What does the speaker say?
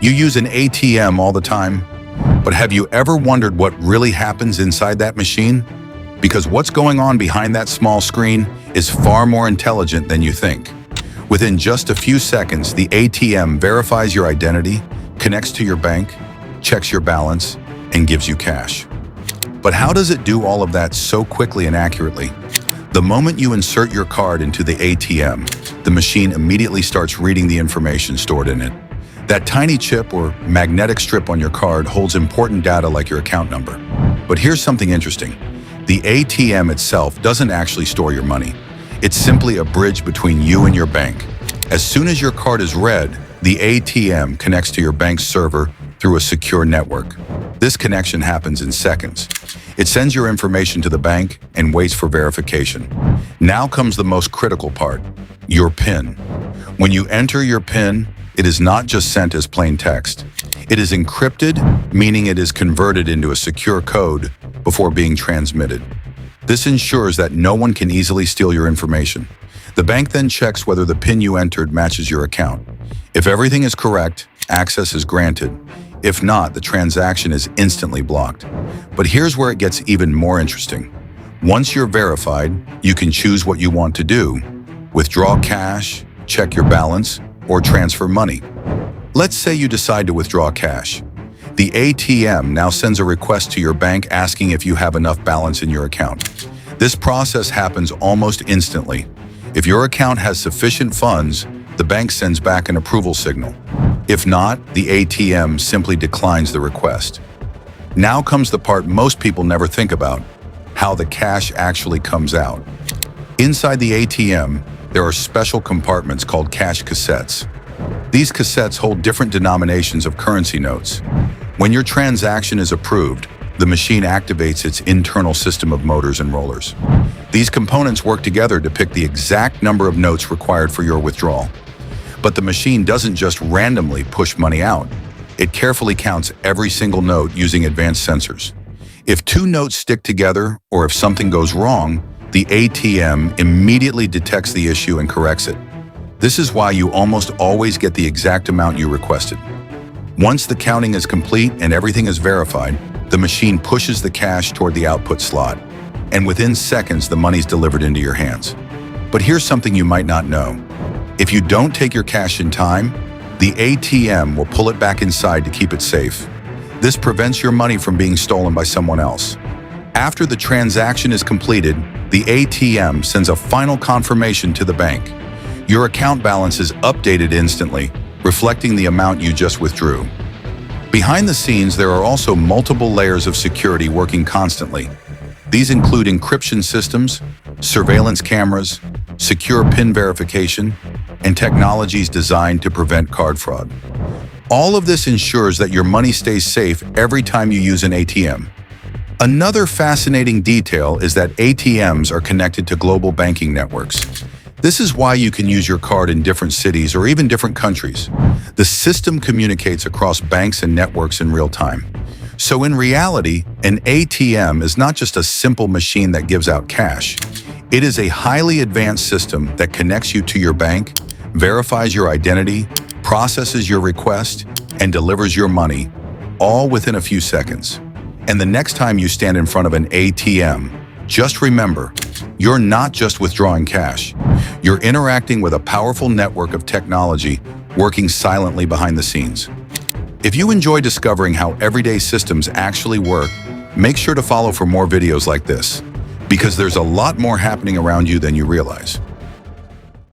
You use an ATM all the time, but have you ever wondered what really happens inside that machine? Because what's going on behind that small screen is far more intelligent than you think. Within just a few seconds, the ATM verifies your identity, connects to your bank, checks your balance, and gives you cash. But how does it do all of that so quickly and accurately? The moment you insert your card into the ATM, the machine immediately starts reading the information stored in it. That tiny chip or magnetic strip on your card holds important data like your account number. But here's something interesting. The ATM itself doesn't actually store your money. It's simply a bridge between you and your bank. As soon as your card is read, the ATM connects to your bank's server through a secure network. This connection happens in seconds. It sends your information to the bank and waits for verification. Now comes the most critical part, your PIN. When you enter your PIN, it is not just sent as plain text. It is encrypted, meaning it is converted into a secure code before being transmitted. This ensures that no one can easily steal your information. The bank then checks whether the PIN you entered matches your account. If everything is correct, access is granted. If not, the transaction is instantly blocked. But here's where it gets even more interesting. Once you're verified, you can choose what you want to do: withdraw cash, check your balance, or transfer money. Let's say you decide to withdraw cash. The ATM now sends a request to your bank asking if you have enough balance in your account. This process happens almost instantly. If your account has sufficient funds, the bank sends back an approval signal. If not, the ATM simply declines the request. Now comes the part most people never think about: how the cash actually comes out. Inside the ATM, there are special compartments called cash cassettes. These cassettes hold different denominations of currency notes. When your transaction is approved, the machine activates its internal system of motors and rollers. These components work together to pick the exact number of notes required for your withdrawal. But the machine doesn't just randomly push money out. It carefully counts every single note using advanced sensors. If two notes stick together, or if something goes wrong, the ATM immediately detects the issue and corrects it. This is why you almost always get the exact amount you requested. Once the counting is complete and everything is verified, the machine pushes the cash toward the output slot, and within seconds the money's delivered into your hands. But here's something you might not know. If you don't take your cash in time, the ATM will pull it back inside to keep it safe. This prevents your money from being stolen by someone else. After the transaction is completed, the ATM sends a final confirmation to the bank. Your account balance is updated instantly, reflecting the amount you just withdrew. Behind the scenes, there are also multiple layers of security working constantly. These include encryption systems, surveillance cameras, secure PIN verification, and technologies designed to prevent card fraud. All of this ensures that your money stays safe every time you use an ATM. Another fascinating detail is that ATMs are connected to global banking networks. This is why you can use your card in different cities or even different countries. The system communicates across banks and networks in real time. So in reality, an ATM is not just a simple machine that gives out cash. It is a highly advanced system that connects you to your bank, verifies your identity, processes your request, and delivers your money, all within a few seconds. And the next time you stand in front of an ATM, just remember, you're not just withdrawing cash. You're interacting with a powerful network of technology working silently behind the scenes. If you enjoy discovering how everyday systems actually work, make sure to follow for more videos like this, because there's a lot more happening around you than you realize.